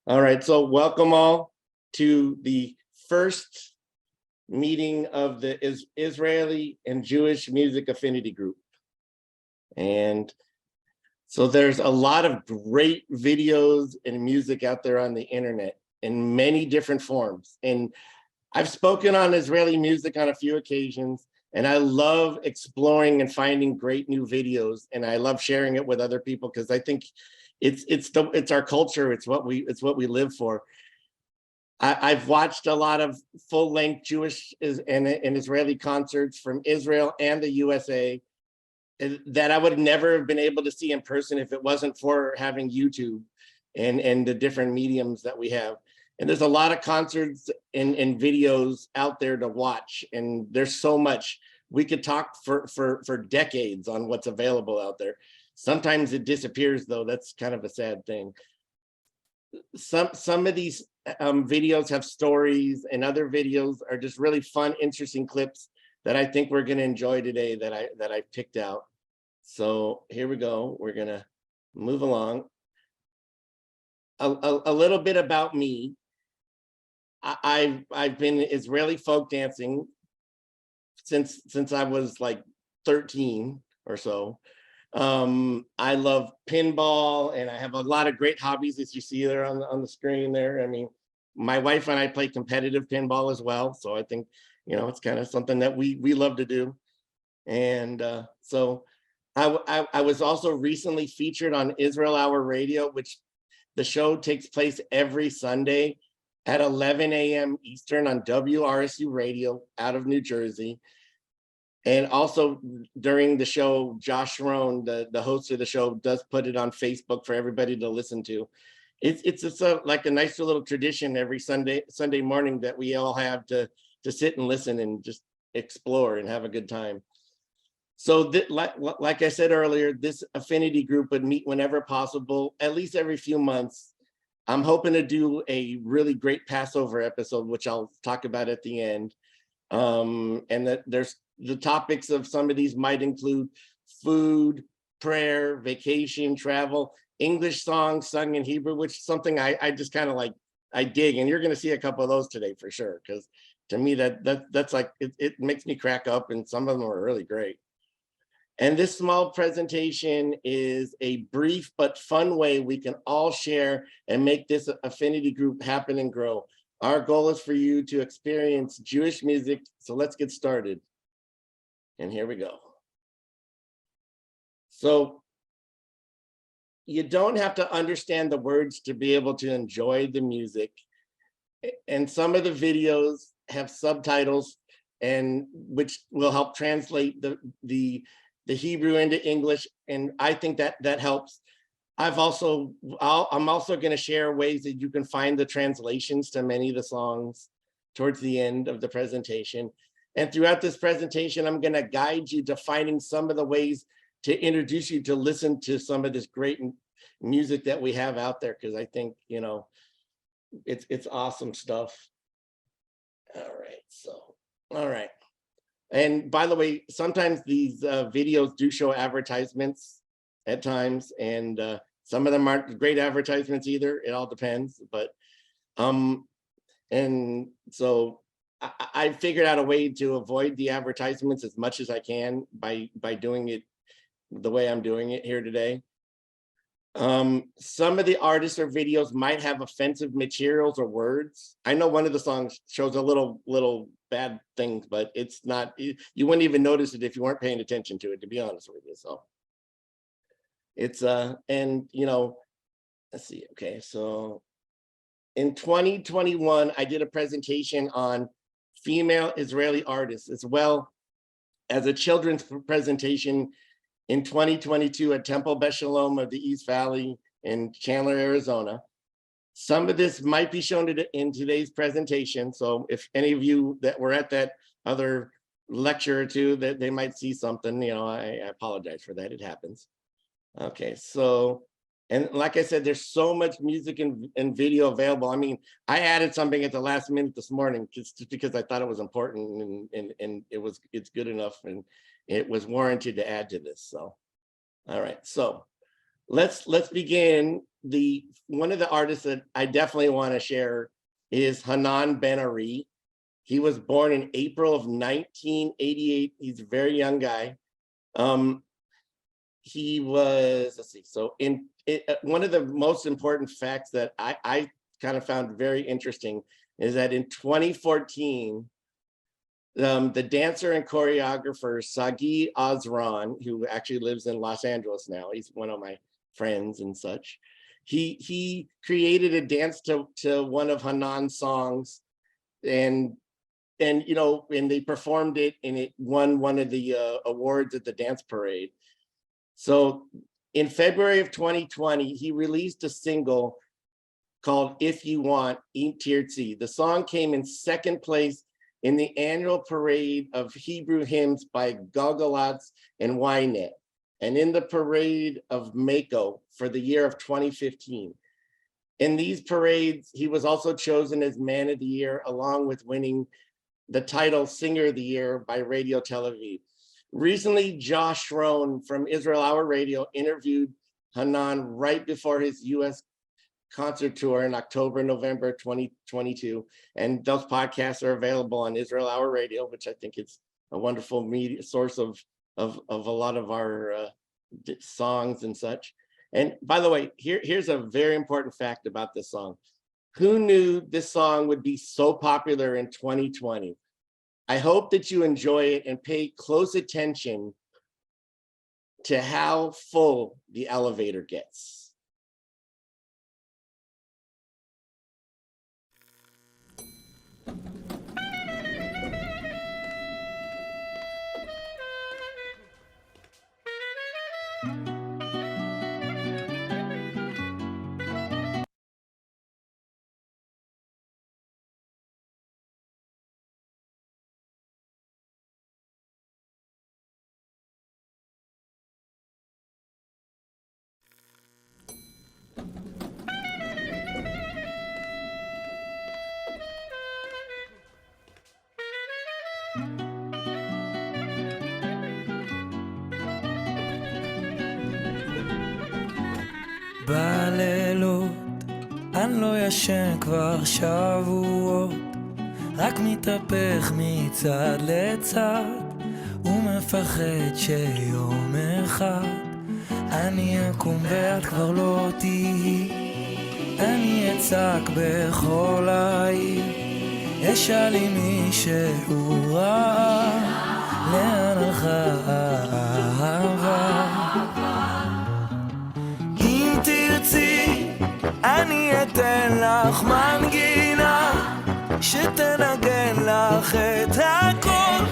All right, so welcome all to the first meeting of the Israeli and Jewish Music Affinity Group. And so there's a lot of great videos and music out there on the internet in many different forms. And I've spoken on Israeli music on a few occasions, and I love exploring and finding great new videos. And I love sharing it with other people because I think it's our culture. It's what we live for. I've watched a lot of full-length Jewish and Israeli concerts from Israel and the USA that I would never have been able to see in person if it wasn't for having YouTube and the different mediums that we have. And there's a lot of concerts and videos out there to watch, and there's so much. We could talk for decades on what's available out there. Sometimes it disappears, though. That's kind of a sad thing. Some of these videos have stories, and other videos are just really fun, interesting clips that I think we're going to enjoy today that I picked out. So here we go. We're going to move along. A little bit about me. I've been Israeli folk dancing since I was like 13 or so. I love pinball, and I have a lot of great hobbies, as you see there on the screen there. I mean, my wife and I play competitive pinball as well, so I think, you know, it's kind of something that we love to do. And so I was also recently featured on Israel Hour Radio, which the show takes place every Sunday at 11 a.m. Eastern on WRSU Radio out of New Jersey. And also during the show, Josh Rohn, the host of the show, does put it on Facebook for everybody to listen to. It's just like a nice little tradition every Sunday morning that we all have to sit and listen and just explore and have a good time. So like I said earlier, this affinity group would meet whenever possible, at least every few months. I'm hoping to do a really great Passover episode, which I'll talk about at the end. And that there's the topics of some of these might include food, prayer, vacation, travel, English songs sung in Hebrew, which is something I just kind of like, I dig. And you're going to see a couple of those today for sure, because to me that's like, it makes me crack up, and some of them are really great. And this small presentation is a brief but fun way we can all share and make this affinity group happen and grow. Our goal is for you to experience Jewish music, so let's get started. And here we go. So you don't have to understand the words to be able to enjoy the music. And some of the videos have subtitles, and which will help translate the Hebrew into English. And I think that helps. I'm also going to share ways that you can find the translations to many of the songs towards the end of the presentation. And throughout this presentation, I'm going to guide you to finding some of the ways to introduce you to listen to some of this great music that we have out there, because I think, you know, it's awesome stuff. All right, so, all right. And by the way, sometimes these videos do show advertisements at times, and some of them aren't great advertisements either. It all depends, but and so I figured out a way to avoid the advertisements as much as I can by doing it the way I'm doing it here today. Some of the artists or videos might have offensive materials or words. I know one of the songs shows a little bad things, but it's not, you wouldn't even notice it if you weren't paying attention to it, to be honest with you. So it's and you know, let's see. Okay, so in 2021, I did a presentation on female Israeli artists, as well as a children's presentation in 2022 at Temple Beshalom of the East Valley in Chandler, Arizona. Some of this might be shown in today's presentation. So if any of you that were at that other lecture or two, that they might see something, you know, I apologize for that, it happens. Okay, so, and like I said, there's so much music and video available. I mean, I added something at the last minute this morning just because I thought it was important, and it's good enough, and it was warranted to add to this. So, all right, so let's begin the one of the artists that I definitely want to share is Hanan Ben-Ari. He was born in April of 1988. He's a very young guy. He was, let's see, so one of the most important facts that I kind of found very interesting is that in 2014, the dancer and choreographer Sagi Azran, who actually lives in Los Angeles now, he's one of my friends and such, he created a dance to one of Hanan's songs, and you know, and they performed it, and it won one of the awards at the dance parade. So in February of 2020, he released a single called If You Want, Eat Tirtzi. The song came in second place in the annual parade of Hebrew hymns by Galgalatz and Ynet, and in the parade of Mako for the year of 2015. In these parades, he was also chosen as Man of the Year, along with winning the title Singer of the Year by Radio Tel Aviv. Recently, Josh Schroen from Israel Hour Radio interviewed Hanan right before his US concert tour in October, November 2022. And those podcasts are available on Israel Hour Radio, which I think is a wonderful media source of a lot of our songs and such. And by the way, here's a very important fact about this song. Who knew this song would be so popular in 2020? I hope that you enjoy it and pay close attention to how full the elevator gets. בלילות אני לא ישן כבר שבועות, רק מתהפך מצד לצד ומפחד שיום אחד אני אקום ואת כבר לא תהי. אני אצעק בכל העיר, אשאל אם מישהו ראה לאן הלכה האהבה. אני אתן לך מנגינה שתנגן לך את הכל,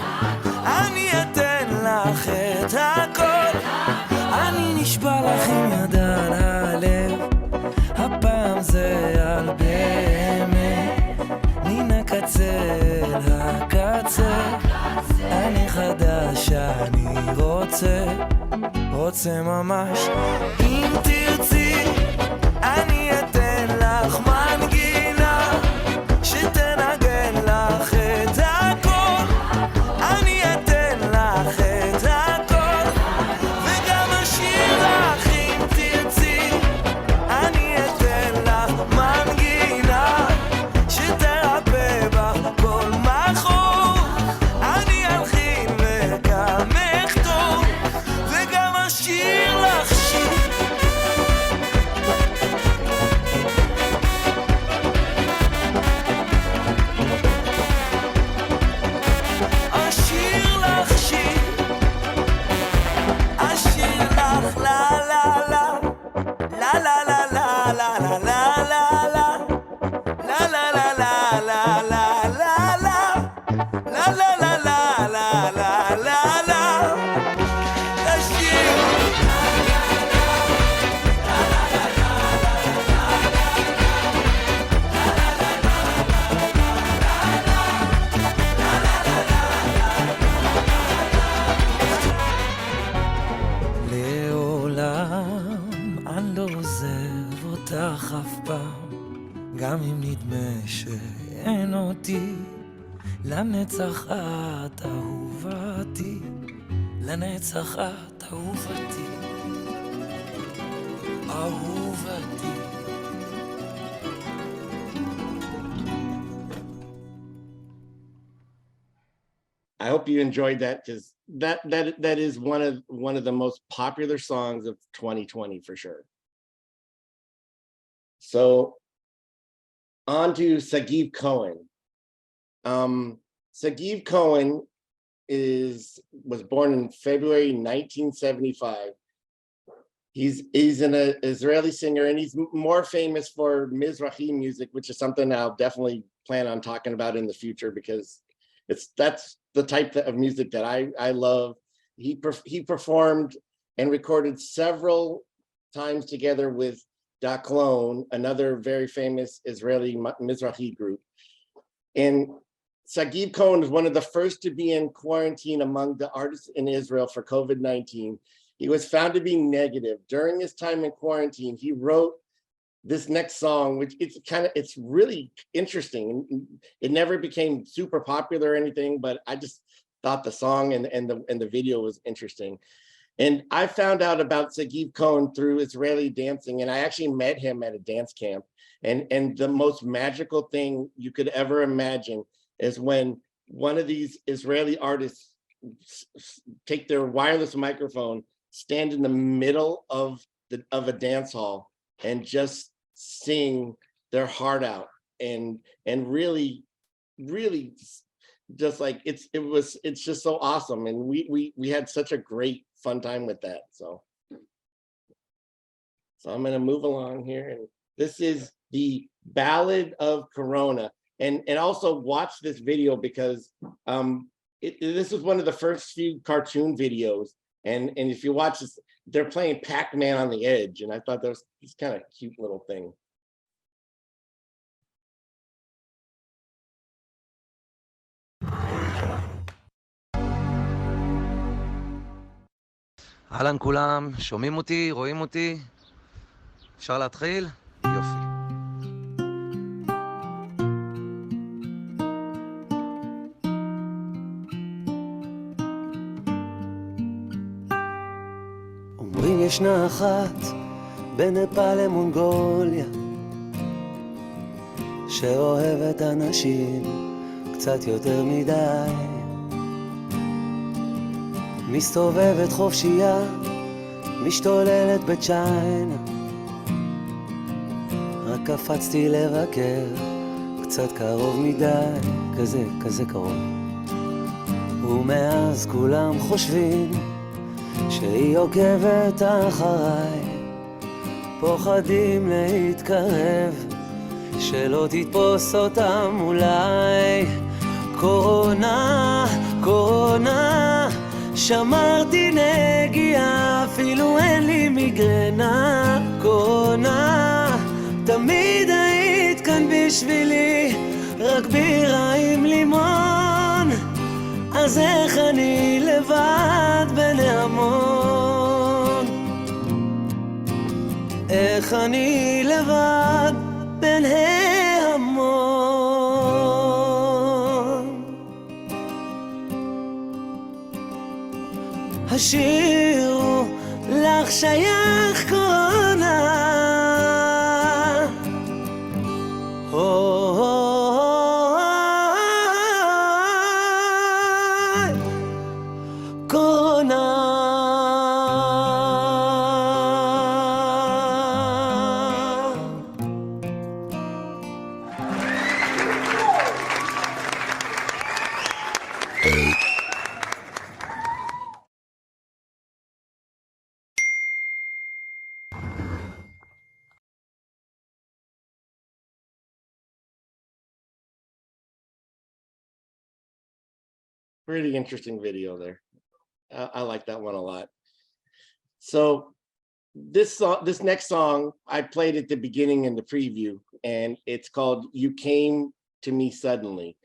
אני אתן לך את הכל. אני נשבע לך עם יד על הלב, הפעם זה על באמת, מן הקצה אל הקצה. אני חדש, אני רוצה ממש. אם תרצי אני אתן לך מנגינה שתנגן לך את הכל, אני אתן לך את הכל, וגם אשיר לך אם תרצי. אני אתן לך מנגינה שתרפא בך כל מחור, אני אלחין וגם אכתוב, וגם אשיר לך שיר. גם אם נדמה שאין אותי, לנצח את אהובתי, לנצח את אהובתי. אהובתי. I hope you enjoyed that because that is one of the most popular songs of 2020 for sure. So on to Sagiv Cohen. Sagiv Cohen was born in February 1975. He's an Israeli singer, and he's more famous for Mizrahi music, which is something I'll definitely plan on talking about in the future because that's the type of music that I love. He performed and recorded several times together with Daklon, another very famous Israeli Mizrahi group. And Sagiv Cohen was one of the first to be in quarantine among the artists in Israel for COVID-19. He was found to be negative. During his time in quarantine, he wrote this next song, which it's really interesting. It never became super popular or anything, but I just thought the song and the video was interesting. And I found out about Sagiv Cohen through Israeli dancing, and I actually met him at a dance camp. And the most magical thing you could ever imagine is when one of these Israeli artists take their wireless microphone, stand in the middle of a dance hall, and just sing their heart out, and really just like it's just so awesome. And we had such a great fun time with that. So I'm going to move along here, and this is the Ballad of Corona. And also watch this video because this was one of the first few cartoon videos, and if you watch this, they're playing Pac-Man on the edge, and I thought that was this kind of cute little thing. אהלן כולם, שומעים אותי, רואים אותי? אפשר להתחיל? יופי. אומרים ישנה אחת בנפאל למונגוליה שאוהבת אנשים קצת יותר מדי, מסתובבת חופשייה, משתוללת בצ'יינה, רק קפצתי לבקר קצת קרוב מדי, כזה קרוב, ומאז כולם חושבים שהיא עוקבת אחריי, פוחדים להתקרב, שלא תתפוס אותם אולי. קורונה, קורונה, שמרתי נגיעה, אפילו אין לי מיגרנה. קורונה, תמיד היית כאן בשבילי, רק בירה עם לימון, אז איך אני לבד בין ההמון? איך אני לבד בין ההמון? השיר הוא לך שייך קורונה, Pretty interesting video there. I like that one a lot. So this next song, I played at the beginning in the preview, and it's called You Came to Me Suddenly.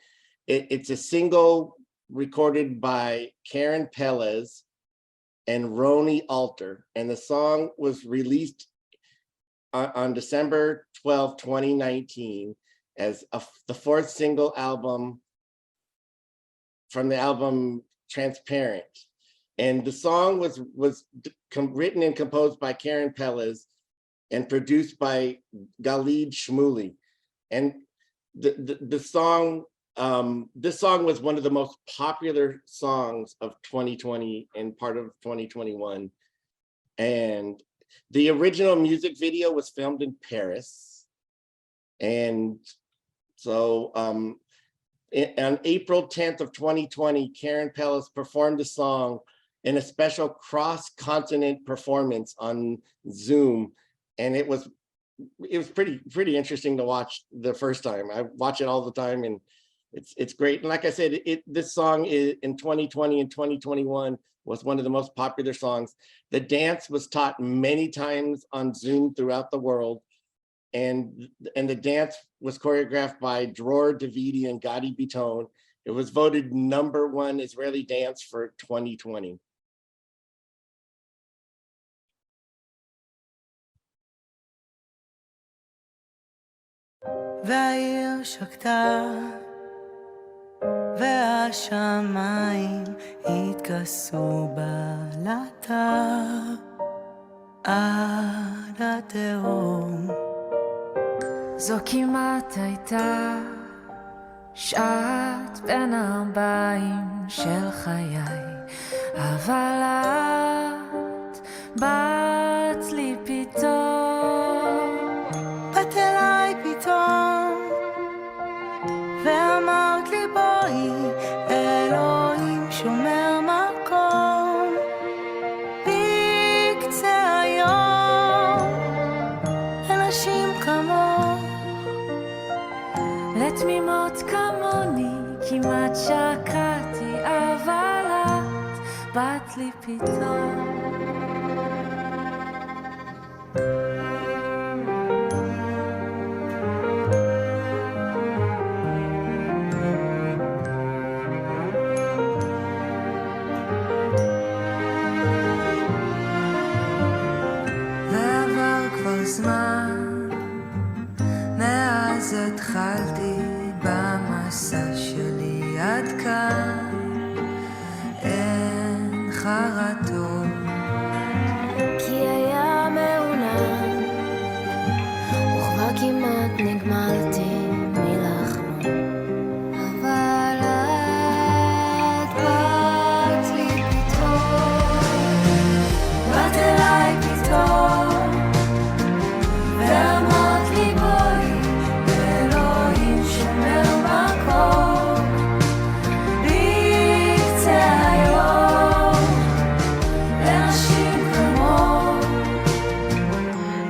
It's a single recorded by Karen Pelez and Roni Alter, and the song was released on December 12, 2019 as the fourth single album from the album Transparent. And the song was written and composed by Karen Pelez, and produced by Khalid Shmuli. And the song, this song was one of the most popular songs of 2020 and part of 2021. And the original music video was filmed in Paris. And so on April 10th of 2020, Karen Pellis performed the song in a special cross-continent performance on Zoom. And it was pretty interesting to watch the first time. I watch it all the time, and it's great. And like I said, this song is in 2020 and 2021 was one of the most popular songs. The dance was taught many times on Zoom throughout the world. And the dance was choreographed by Dror Davidi and Gadi Biton. It was voted #1 Israeli dance for 2020. והעיר שקטה והשמיים התכסו בלטה עד התהום. זו כמעט הייתה שעת בין הערביים של חיי, אבל את באת לי פתאום, באת אליי פתאום ואמרת לי בואי, אלוהים שומר מקום בקצה היום אנשים כמוך, לתמימות כמוני כמעט שקעתי, אבל את באת לי פתאום. זמן מאז התחלתי במסע שלי עד כאן אין חרטות, כי היה מעונן וכבר כמעט נגמלתי מלחנות, אבל את באת לי פתאום, באת אליי פתאום ואמרת לי בואי, אלוהים שומר מקום בקצה היום לנשים כמוך,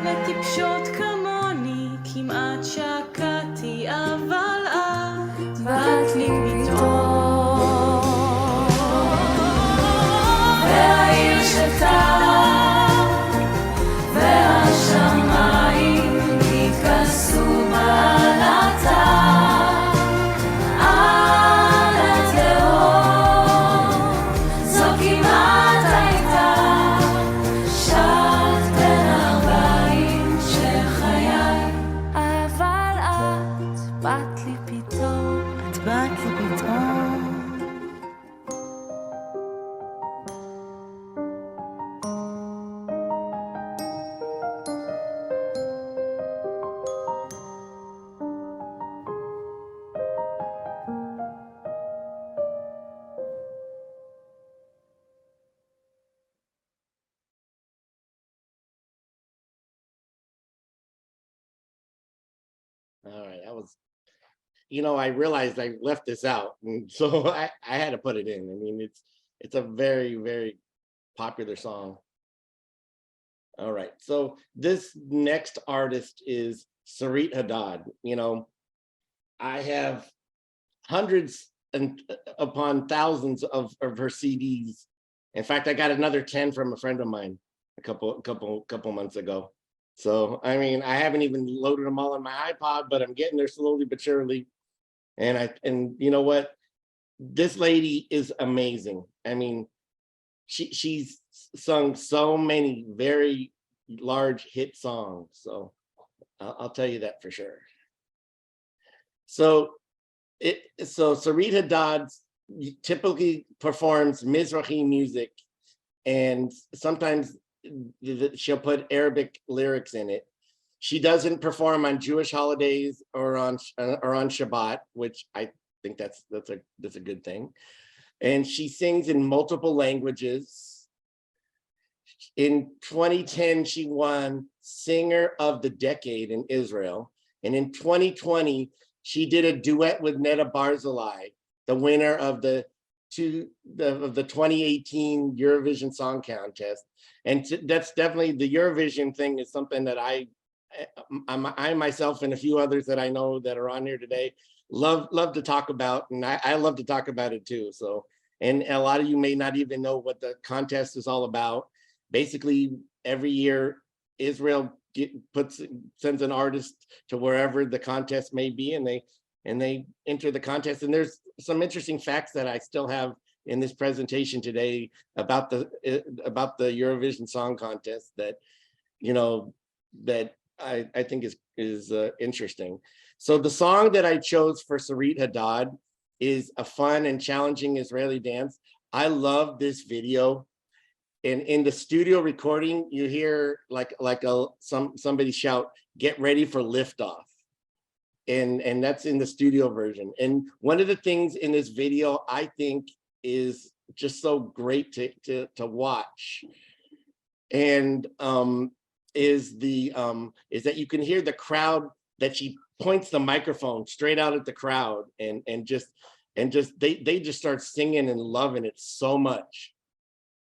לטיפשות כמוני כמעט שקעתי, אבל את באת לי פתאום והעיר שקטה All right, that was, I realized I left this out, and so I had to put it in. I mean, it's a very, very popular song. All right, so this next artist is Sarit Haddad. I have hundreds and upon thousands of her CDs. In fact, I got another 10 from a friend of mine a couple months ago. So, I mean, I haven't even loaded them all on my iPod, but I'm getting there slowly but surely. And you know what? This lady is amazing. I mean, she's sung so many very large hit songs. So I'll tell you that for sure. So Sarit Haddad typically performs Mizrahi music, and sometimes she'll put Arabic lyrics in it. She doesn't perform on Jewish holidays or on Shabbat, which I think that's a good thing. And she sings in multiple languages. In 2010, she won Singer of the Decade in Israel. And in 2020, she did a duet with Neda Barzilai, the winner of the 2018 Eurovision Song Contest. And that's definitely, the Eurovision thing is something that I myself and a few others that I know that are on here today love to talk about, and I love to talk about it too. So, and a lot of you may not even know what the contest is all about. Basically, every year Israel sends an artist to wherever the contest may be, and they enter the contest. And there's some interesting facts that I still have in this presentation today about the Eurovision Song Contest that, you know, that I think is interesting. So the song that I chose for Sarit Haddad is a fun and challenging Israeli dance. I love this video. And in the studio recording, you hear somebody shout, "Get ready for liftoff." And that's in the studio version. And one of the things in this video I think is just so great to watch, and is that you can hear the crowd, that she points the microphone straight out at the crowd, and they just start singing and loving it so much.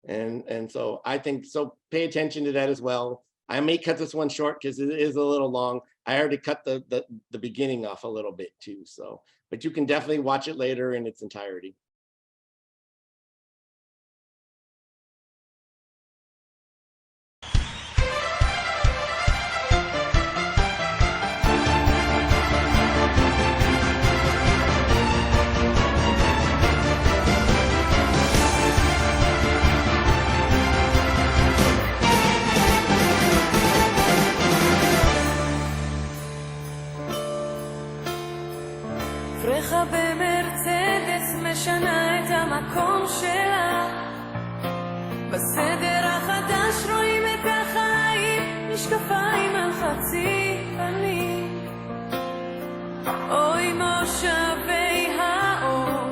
And so I think, so pay attention to that as well. I may cut this one short because it is a little long. I already cut the beginning off a little bit too, so, but you can definitely watch it later in its entirety. פרחה במרצדס משנה את המקום שלה, בסדר החדש רואים את החיים, משקפיים על חצי פנים. אוי מושבי האור,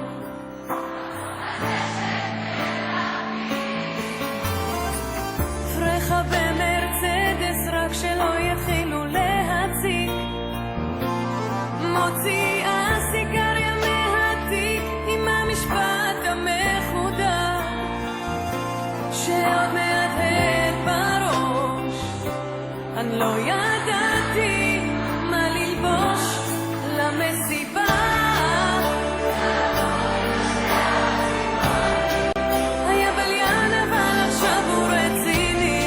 פרחה במרצדס רק שלא יתחילו להציג, מוציאה סיגריה מהתיק עם המשפט המחודד שעוד מהדהד בראש. אני לא ידעתי מה ללבוש למסיבה, היה בליין אבל עכשיו הוא רציני,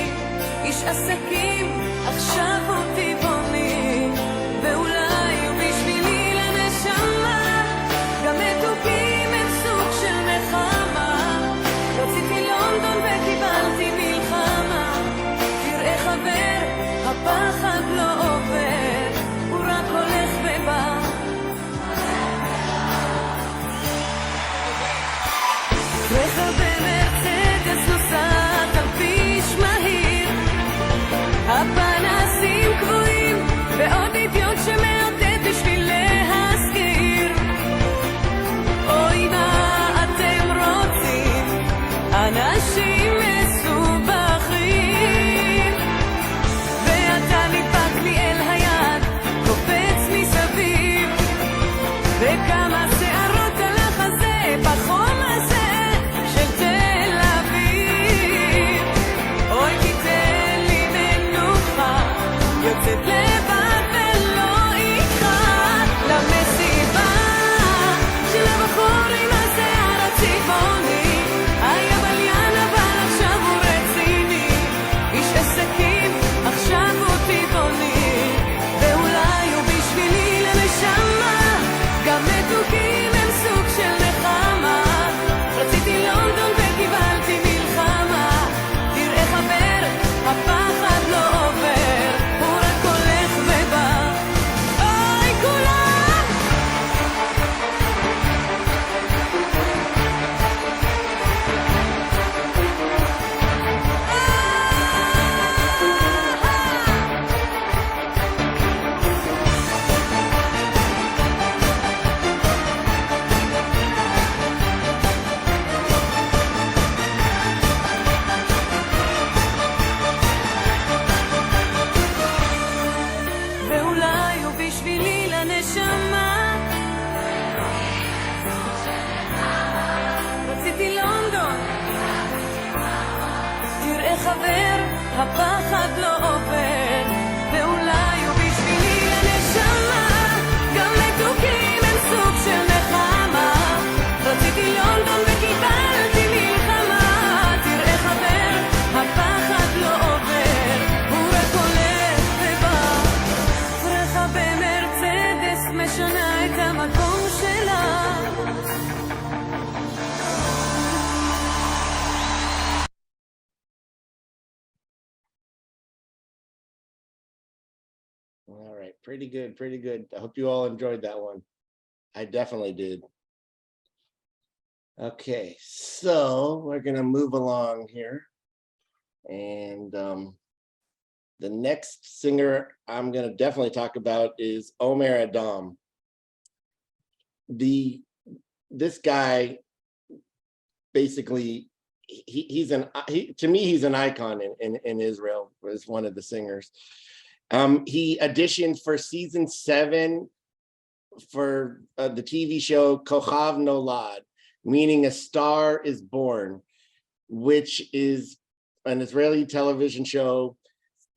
איש עסקים עכשיו הוא טבעוני, ואולי הוא בשבילי לנשמה גם מתוקים את סוג של נחמה. רציתי לונדון וקיבלתי מלחמה, תראה חבר הפחד תראה חבר, הפחד לא עובר, ואולי הוא בשבילי הנשמה, גם מתוקים הם סוג של נחמה, רציתי לונדון וקיבלתי מלחמה, תראה חבר, הפחד לא עובר, הוא רק הולך ובא, פרחה במרצדס משנה את המקום שלה. All right, pretty good, pretty good. I hope you all enjoyed that one. I definitely did. Okay, so we're gonna move along here. And the next singer I'm gonna definitely talk about is Omer Adam. This guy, basically, to me, he's an icon in Israel, as one of the singers. He auditioned for season 7 for the TV show Kochav Nolad, meaning a star is born, which is an Israeli television show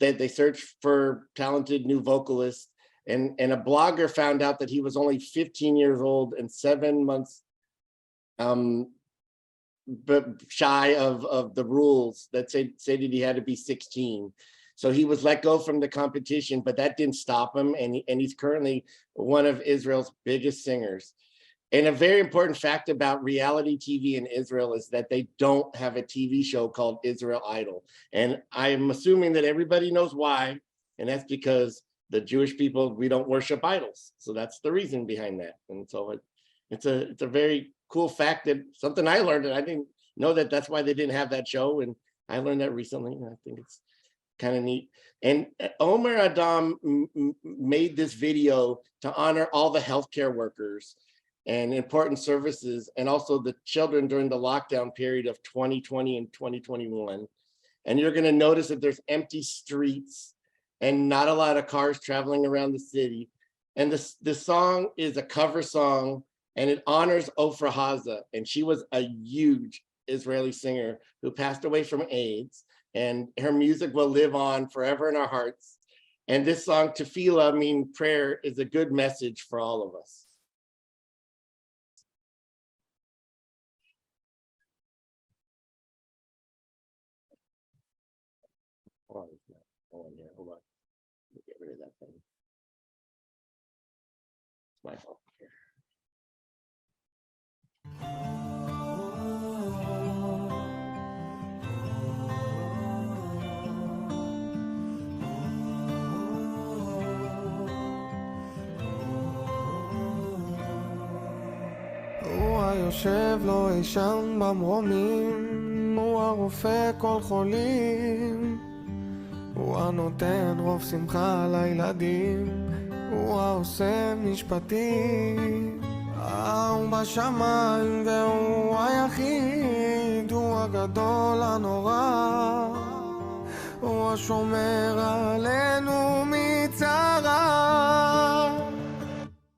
that they search for talented new vocalists. And a blogger found out that he was only 15 years old and 7 months but shy of the rules that say that he had to be 16. So he was let go from the competition, but that didn't stop him. And he's currently one of Israel's biggest singers. And a very important fact about reality TV in Israel is that they don't have a TV show called Israel Idol. And I'm assuming that everybody knows why. And that's because the Jewish people, we don't worship idols. So that's the reason behind that. And so it's a very cool fact, that something I learned, and I didn't know that that's why they didn't have that show. And I learned that recently, and I think it's kind of neat. And Omer Adam made this video to honor all the healthcare workers and important services, and also the children during the lockdown period of 2020 and 2021. And you're gonna notice that there's empty streets and not a lot of cars traveling around the city. And this song is a cover song, and it honors Ofra Haza. And she was a huge Israeli singer who passed away from AIDS, and her music will live on forever in our hearts. And this song, Tefillah, meaning prayer, is a good message for all of us. Hold on here, hold on. Let me get rid of that thing. It's my fault here. הוא היושב לו אי שם במרומים, הוא הרופא כל חולים, הוא הנותן רוב שמחה לילדים, הוא העושה משפטים. הוא בשמיים והוא היחיד, הוא הגדול הנורא, הוא השומר עלינו מצרה.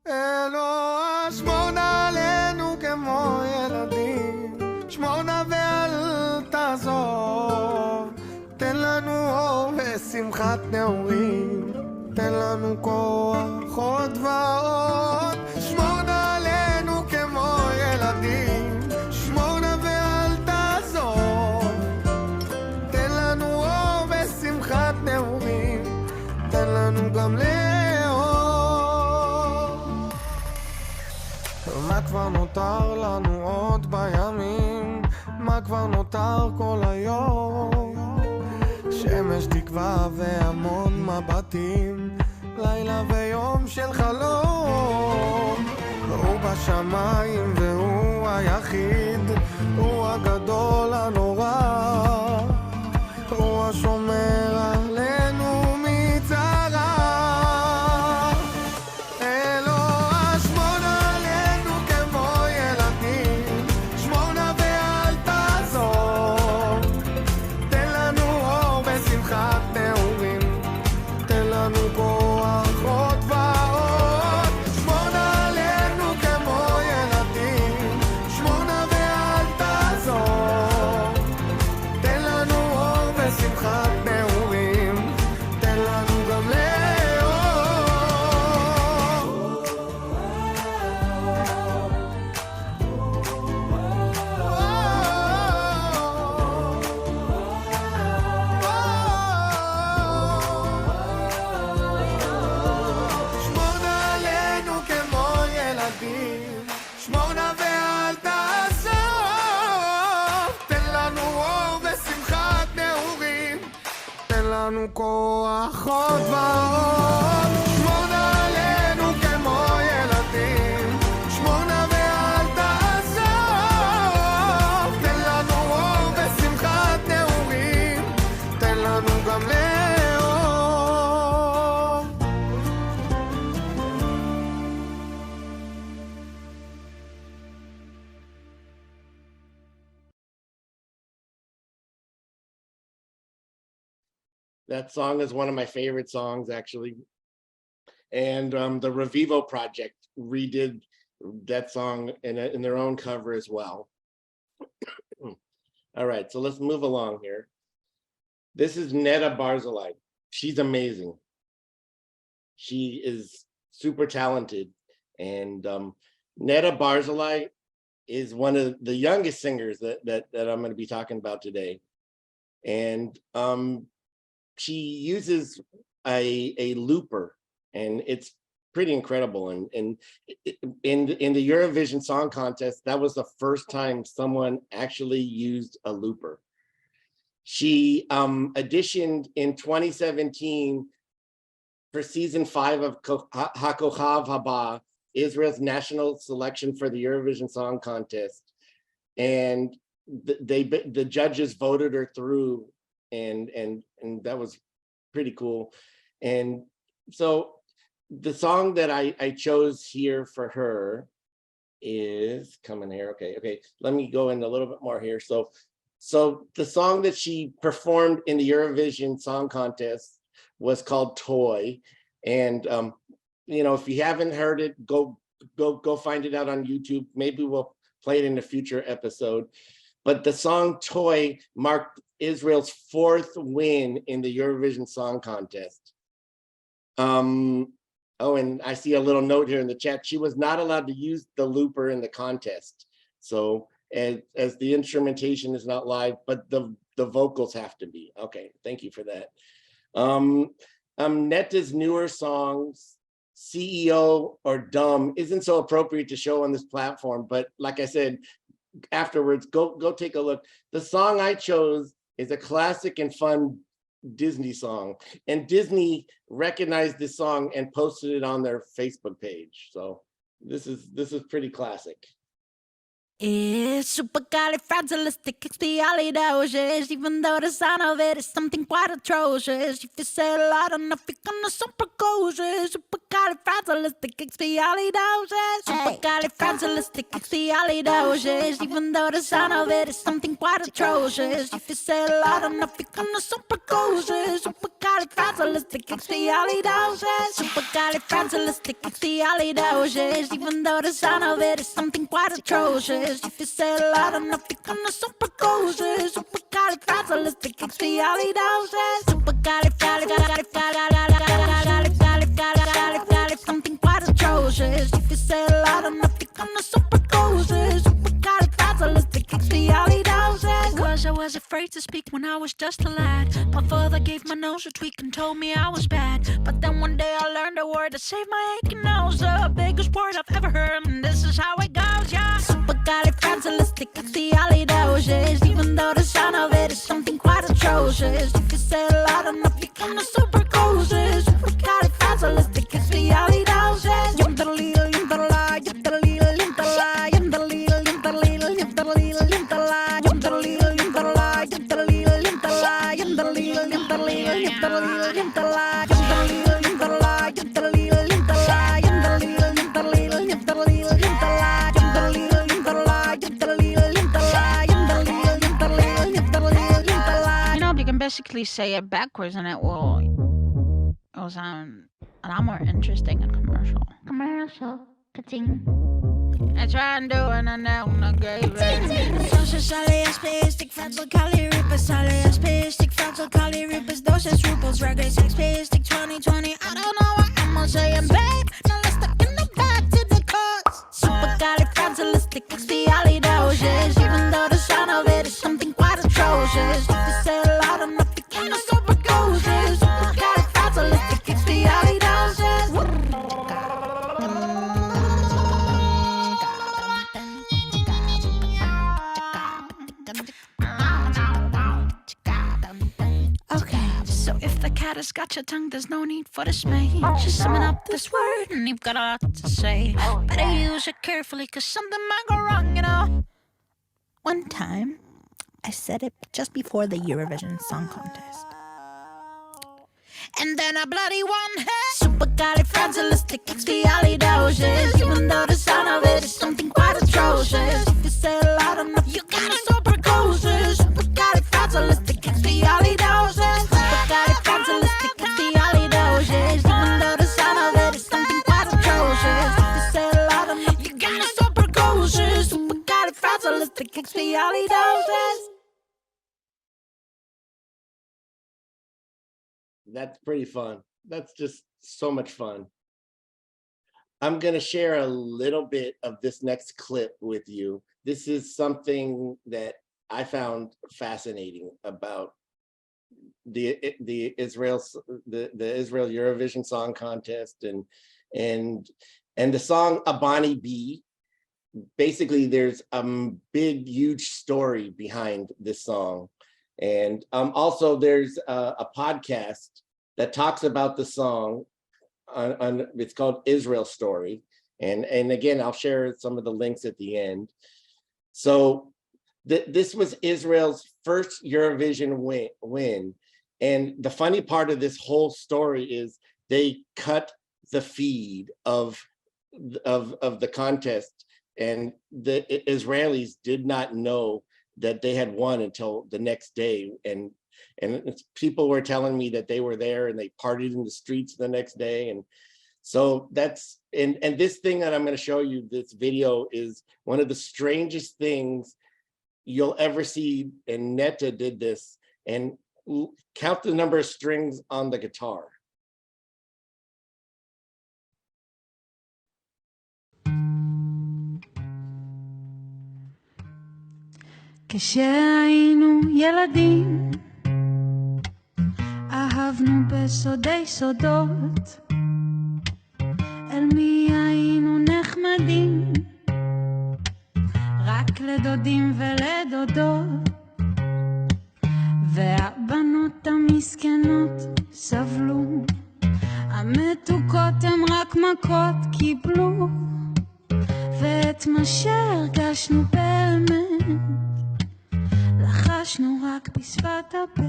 אלוה שמור עלינו כמו ילדים, שמורנה ואל תעזוב, תן לנו אור ושמחת נעורים, תן לנו כוח עוד ועוד. שמורנה עלינו כמו ילדים, שמורנה ואל תעזוב, תן לנו אור ושמחת נעורים, תן לנו גם מה כבר נותר לנו עוד בימים? מה כבר נותר כל היום? שמש תקווה והמון מבטים, לילה ויום של חלום. הוא בשמיים והוא היחיד, הוא הגדול הנורא, הוא השומר עלינו מצרה. בשמחת נעורים, תן לנו גם לאהוב. שמור נא עלינו כמו ילדים, שמור נא ואל תעזוב, תן לנו אור ושמחת נעורים, תן לנו כוח עוד ועוד. שמור נא עלינו כמו ילדים, שמור נא ואל תעזוב, תן לנו אור ושמחת נעורים, תן לנו גם לאהוב. That song is one of my favorite songs, actually. And the Revivo Project redid that song in their own cover as well. All right, so let's move along here. This is Netta Barzilai. She's amazing. She is super talented. And Netta Barzilai is one of the youngest singers that I'm going to be talking about today. And she uses a looper, and it's pretty incredible. And in the Eurovision Song Contest, that was the first time someone actually used a looper. She auditioned in 2017 for season 5 of HaKochav Haba, Israel's national selection for the Eurovision Song Contest, and the judges voted her through. And that was pretty cool. And so the song that I chose here for her is coming here. Okay, let me go in a little bit more here. So the song that she performed in the Eurovision Song Contest was called Toy. And you know, if you haven't heard it, go find it out on YouTube. Maybe we'll play it in a future episode. But the song Toy marked Israel's 4th win in the Eurovision Song Contest. Oh, and I see a little note here in the chat. She was not allowed to use the looper in the contest. So as the instrumentation is not live, but the vocals have to be. Okay, thank you for that. Netta's newer songs, CEO or Dumb, isn't so appropriate to show on this platform. But like I said, afterwards, go take a look. The song I chose is a classic and fun Disney song, and Disney recognized this song and posted it on their Facebook page. So this is pretty classic. It's supercalifragilisticexpialidocious, even though the sound of it is something quite atrocious. If you say it loud enough, you're gonna sound precocious. Supercalifragilisticexpialidocious, supercalifragilisticexpialidocious, even though the sound of it is something quite atrocious. If you say it loud enough, you're gonna sound precocious. Supercalifragilisticexpialidocious, supercalifragilisticexpialidocious, even though the sound of it is something quite atrocious. If you say it loud enough, you're gonna sound precocious. Supercalifragilisticexpialidocious, supercalifragilisticexpialidocious, something quite atrocious. If you say it loud enough, you're gonna sound precocious. Supercalifragilisticexpialidocious. Cause I was afraid to speak when I was just a lad. My father gave my nose a tweak and told me I was bad. But then one day I learned a word that saved my aching nose. The biggest word I've ever heard, and this is how it goes, yeah. Supercalifragilisticexpialidocious, even though the sound of it is something quite atrocious. If you say it loud enough, you're gonna sound precocious. Supercalifragilisticexpialidocious. Basically say it backwards and it will sound a lot more interesting and commercial. Ka-ting. I try and do it and then I gave it. Social, aspastic, frontal, calorie, repository, aspastic, frontal, cat has got your tongue, there's no need for dismay. Just summon up this word and you've got a lot to say. Better use it carefully, cause something might go wrong, you know. One time, I said it just before the Eurovision Song Contest. And then a bloody one hit supercalifragilisticexpialidocious. Even though the sound of it is something quite atrocious, if you say it loud enough, you gotta so precocious. Supercalifragilisticexpialidocious. Supercalifragilisticexpialidocious. Even though the sound of it is something quite atrocious, if you say it loud enough, you gotta so precocious. Supercalifragilisticexpialidocious. That's pretty fun. That's just so much fun. I'm going to share a little bit of this next clip with you. This is something that I found fascinating about the Israel Eurovision Song Contest and the song Abani B. Basically, there's a big, huge story behind this song. And also there's a podcast that talks about the song on it's called Israel Story. And again, I'll share some of the links at the end. So this was Israel's first Eurovision win. And the funny part of this whole story is they cut the feed of the contest, and the Israelis did not know that they had won until the next day. And people were telling me that they were there and they partied in the streets the next day. And so that's, and this thing that I'm going to show you, this video, is one of the strangest things you'll ever see. And Netta did this, and count the number of strings on the guitar. כשהיינו ילדים, אהבנו בסודי סודות, אל מי היינו נחמדים, רק לדודים ולדודות, והבנות המסכנות סבלו, המתוקות הם רק מכות קיבלו, ואת מה שהרגשנו באמת לחשנו רק בשפת הבט.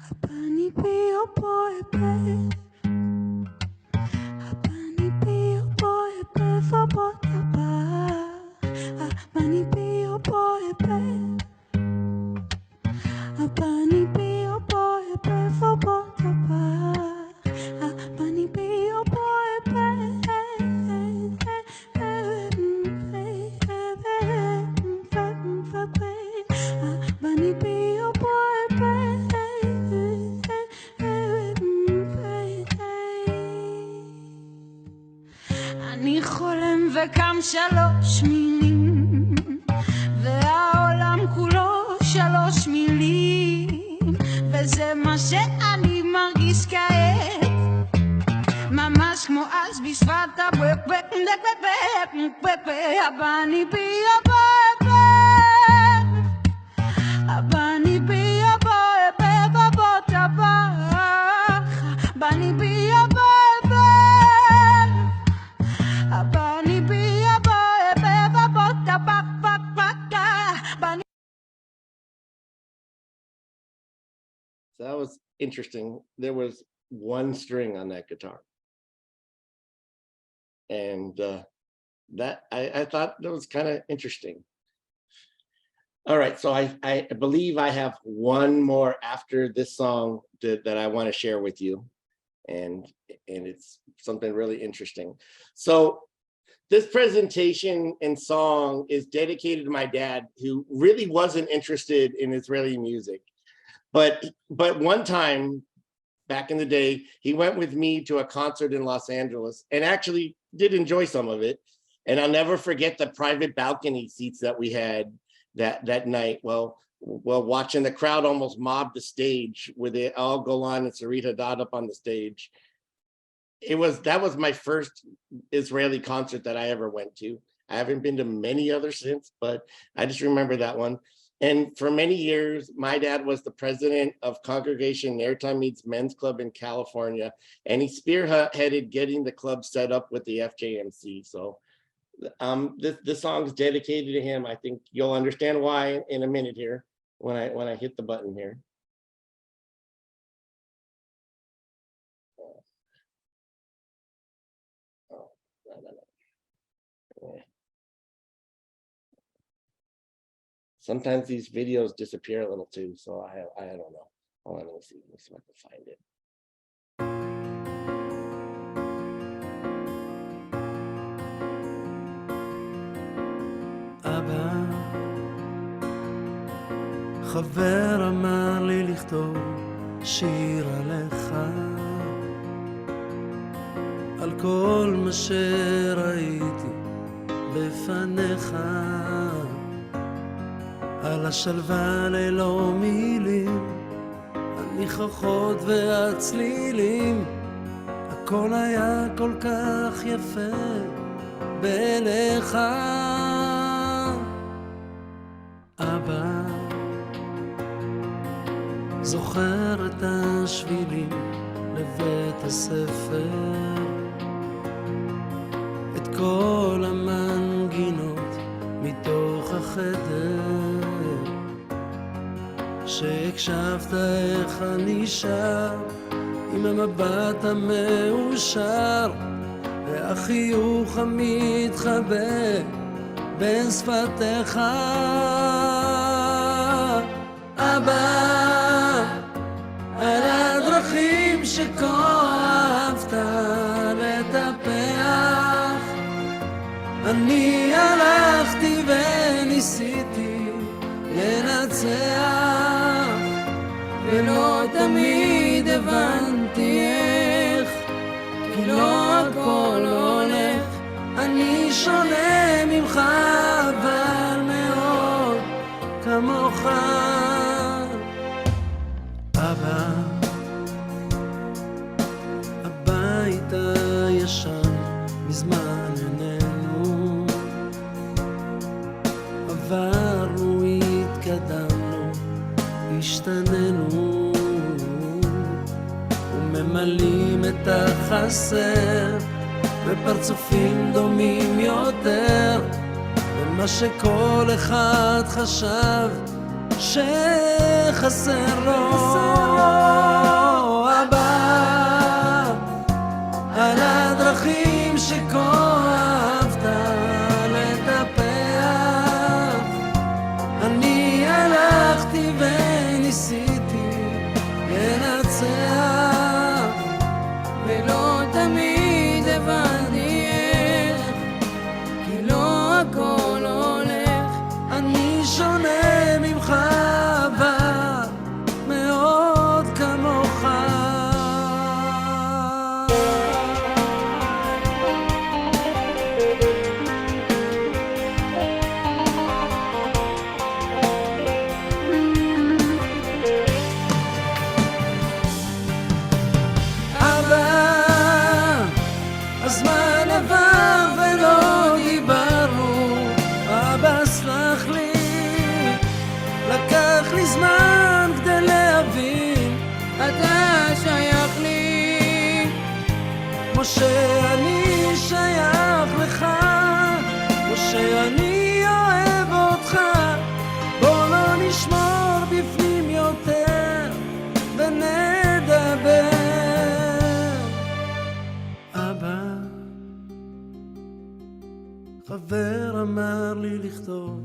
הבני פיו פועפף, הבני פיו פועפף ובות הבא, הבני פיו פועפף, הבני פיו פועפף ובות הבא, הבני פיו פועפף. אני חולם וקם 3 מילים, והעולם כולו 3 מילים, וזה מה שאני מרגיש כעת, ממש כמו אז בשפת הבפפ, הבני בי הבפפ, הבני בי הבפפ, אבות הבח, הבני בי הבפפ, הבני בי הבפפ, אבות הבח, בני. So that was interesting. There was one string on that guitar. And that I thought that was kind of interesting. All right, so I believe I have one more after this song that I want to share with you, and it's something really interesting. So this presentation and song is dedicated to my dad, who really wasn't interested in Israeli music, but one time back in the day, he went with me to a concert in Los Angeles and actually did enjoy some of it. And I'll never forget the private balcony seats that we had that night. Well, watching the crowd almost mob the stage with it all Golan and Sarita Dad up on the stage. That was my first Israeli concert that I ever went to. I haven't been to many others since, but I just remember that one. And for many years, my dad was the president of Congregation Maritime Meets Men's Club in California, and he spearheaded getting the club set up with the FJMC. So this song is dedicated to him. I think you'll understand why in a minute here when I hit the button here. Oh, no. Sometimes these videos disappear a little too, so I don't know. Hold on, let me see if I can find it. אבא, חבר אמר לי לכתוב שיר עליך, על כל מה שראיתי בפניך, על השלווה ללא מילים, הניחוחות והצלילים, הכל היה כל כך יפה בעיניך. אבא, זוכר את השבילים לבית הספר, את כל המנגינות מתוך החדר, שהקשבת איך אני שר עם המבט המאושר והחיוך המתחבא בין שפתיך. אבא, על הדרכים שכה אהבת לטפח, אני הלכתי וניסיתי לנצח, ולא תמיד הבנתי איך, כי לא הכל הולך, אני שונה ממך אבל מאוד כמוך. אבא, הבית הישן מזמן איננו, עברנו, התקדמנו, השתננו, וממלאים את החסר בפרצופים דומים יותר למה שכל אחד חשב שחסר לו. אבא, על הדרכים שכה אהבת לטפח, אני הלכתי וניסיתי לנצח, ולא תמיד הבנתי איך, כי לא הכל הולך, אני שונה ממך אבל מאוד כמוך. הזמן עבר ולא דיברנו, אבא סלח לי, לקח לי זמן כדי להבין, אתה שייך לי, כמו שאני שייך לך, כמו שאני אוהב אותך, בוא לא נשמור בפנים יותר ונדבר. אבא, חבר אמר לי לכתוב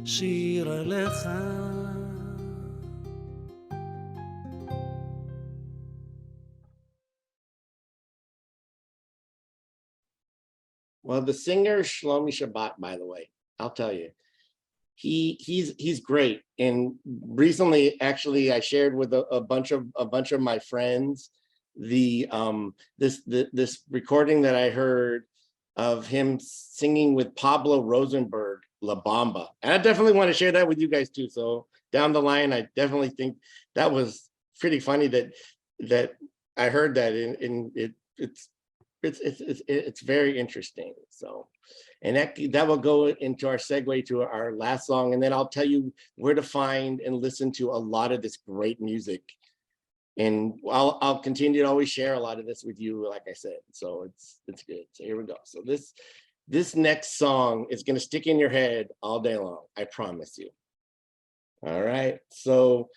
שיר עליך. Well, the singer Shlomi Shabbat, by the way, I'll tell you, he's great. And recently, actually, I shared with a bunch of my friends this recording that I heard of him singing with Pablo Rosenberg, La Bamba. And I definitely want to share that with you guys too. So down the line, I definitely think that was pretty funny that I heard that, and it's very interesting. So, and that will go into our segue to our last song, and then I'll tell you where to find and listen to a lot of this great music. And I'll continue to always share a lot of this with you, like I said. So it's good. So here we go. So this next song is going to stick in your head all day long. I promise you. All right. So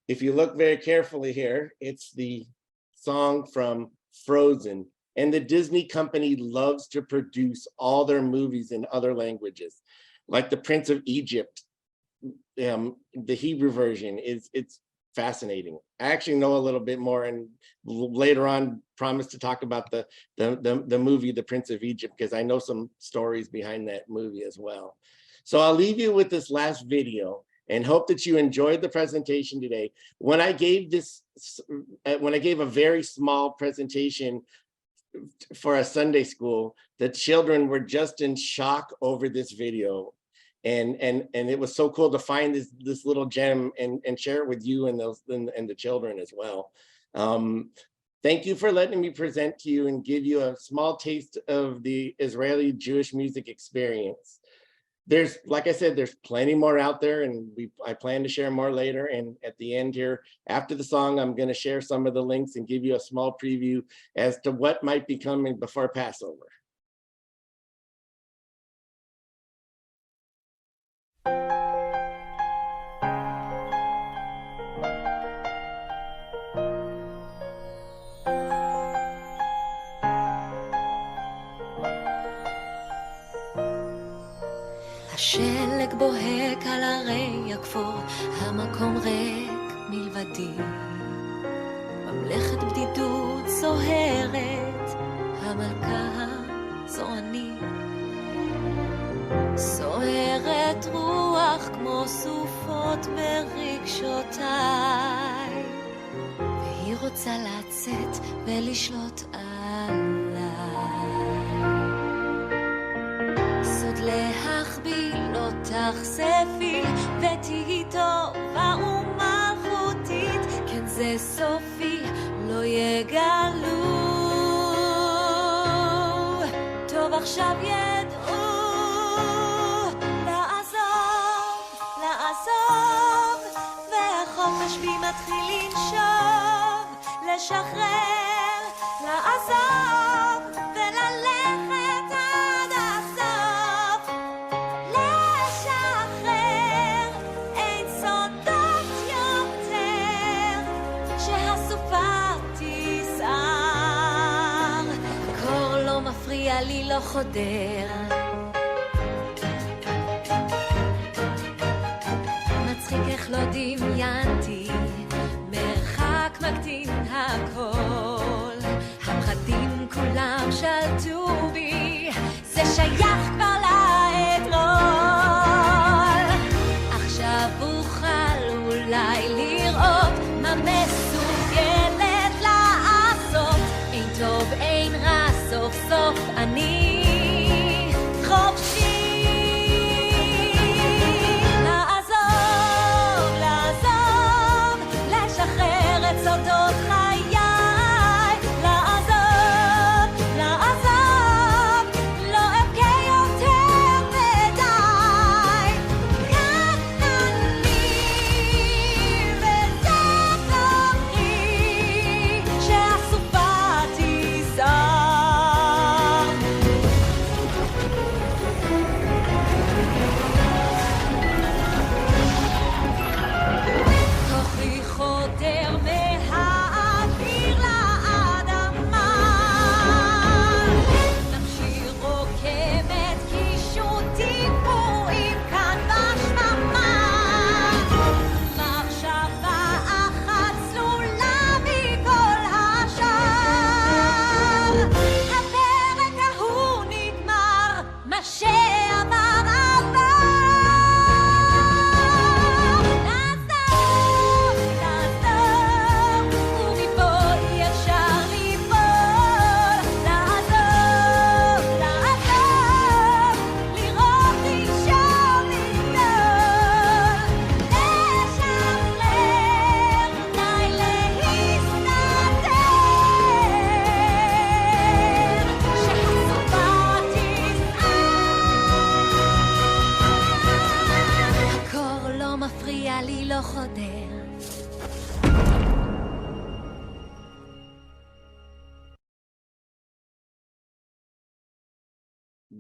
if you look very carefully here, it's the song from Frozen. And the Disney company loves to produce all their movies in other languages, like the Prince of Egypt. The Hebrew version it's fascinating. I actually know a little bit more, and later on promise to talk about the movie The Prince of Egypt, because I know some stories behind that movie as well. So I'll leave you with this last video and hope that you enjoyed the presentation today. When I gave a very small presentation for a Sunday school, the children were just in shock over this video. And it was so cool to find this little gem and share it with you and the children as well. Thank you for letting me present to you and give you a small taste of the Israeli Jewish music experience. There's, like I said, there's plenty more out there, and I plan to share more later. And at the end here, after the song, I'm going to share some of the links and give you a small preview as to what might be coming before Passover. השלג בוהק על הרי הכפור, המקום ריק מלבדי. ממלכת בדידות סוערת, המלכה זו אני. סוערת רוח כמו סופות ברגשותיי, והיא רוצה לצאת ולשלוט עליי. סוד להחביל לא תחשפי, ותהי טובה ומלכותית, כן זה סופי לא יגלו. טוב עכשיו ידעו לעזוב, והחופש בי מתחיל לנשוב, לשחרר, לעזוב וללכת עד הסוף. לשחרר, אין סודות יותר, שהסופה תסער. קור לא מפריע לי, לא חודר, מצחיק איך לא דמיינתי, מרחק מקטין הכל. הפחדים כולם שלטו בי, זה שייך כבר לאתמול. עכשיו אוכל אולי לראות מה מסוגלת לעשות. אין טוב אין רע, סוף סוף אני חופשי. סודות חיי, לעזוב, לעזוב, לא אבכה יותר מדי. כאן אני, וזה טוב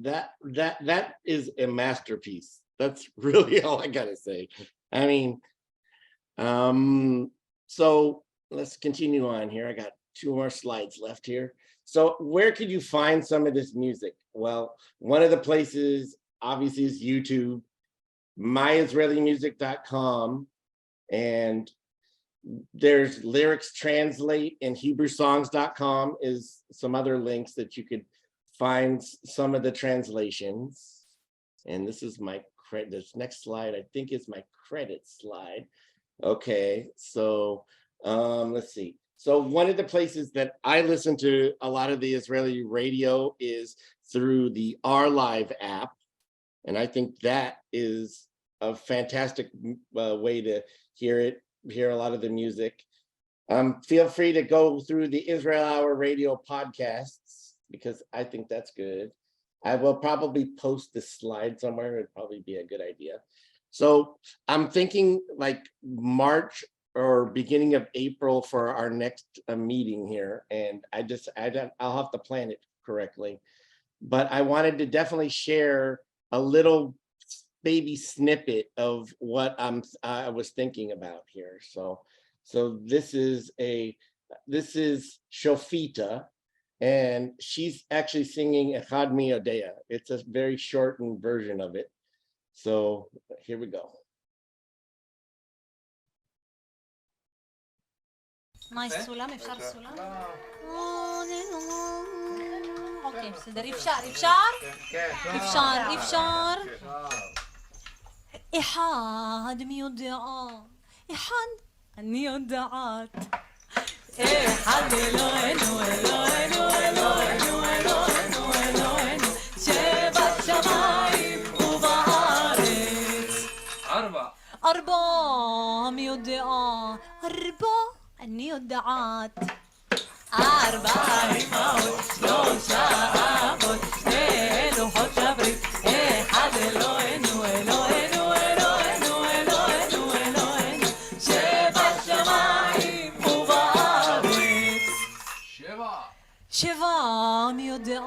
that is a masterpiece. That's really all I gotta say. I mean, so let's continue on here. I got 2 more slides left here. So where could you find some of this music? Well, one of the places obviously is YouTube, myisraelimusic.com, and there's lyrics translate, and hebrewsongs.com is some other links that you could find some of the translations. And this is my credit. This next slide, I think, is my credit slide. Okay, so let's see. So one of the places that I listen to a lot of the Israeli radio is through the R Live app. And I think that is a fantastic way to hear a lot of the music. Feel free to go through the Israel Hour Radio podcasts, because I think that's good. I will probably post this slide somewhere. It'd probably be a good idea. So I'm thinking like March or beginning of April for our next meeting here. And I'll have to plan it correctly. But I wanted to definitely share a little baby snippet of what I was thinking about here. So this is Shofita, and she's actually singing Echad Mi Yodea. It's a very shortened version of it. So here we go. מה, יש סולם? אפשר סולם? אוקיי, בסדר, אפשר? אפשר? אחד מי יודע, אחד אני יודעת. אחד אלוהינו, שבשמיים ובארץ. 4 מי יודע, 4 אני יודעת. 4 אמהות, 3 אבות, 2 לוחות הברית, אחד אלוהינו, שבשמיים ובארץ. 7 אני יודע,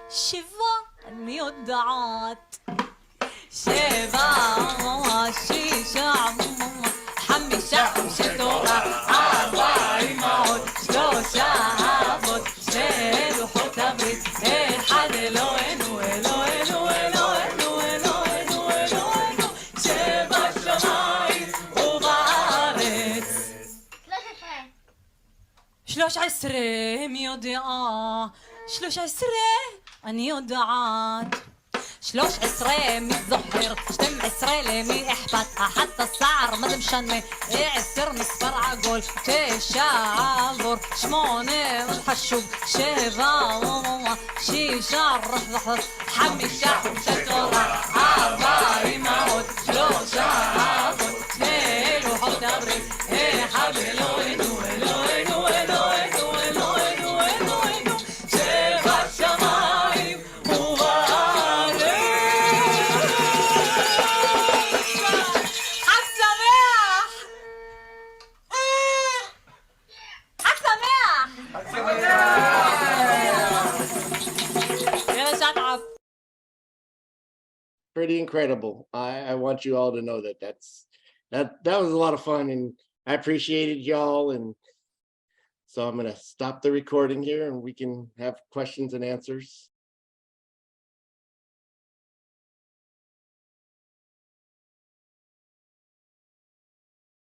7 אני יודעת. 7 6 5 תורה, 4 אמהות, 3 אבות, 2 לוחות הברית, אחד אלוהינו, שבשמיים ובארץ. 13 מי יודע, 13 אני יודעת. 13 מי זוכר, 12 למי אכפת, 11 מה זה משנה, 10 מספר עגול, 9 עבור, 8 חשוב, 7 6 5 תורה, 4 אמהות, 3 אבות, 2 לוחות הברית, אחד אלוהינו, שבשמיים ובארץ. חג שמח! חג שמח! יאללה שטעב. Pretty incredible. I want you all to know that was a lot of fun, and I appreciated y'all. And so I'm going to stop the recording here, and we can have questions and answers.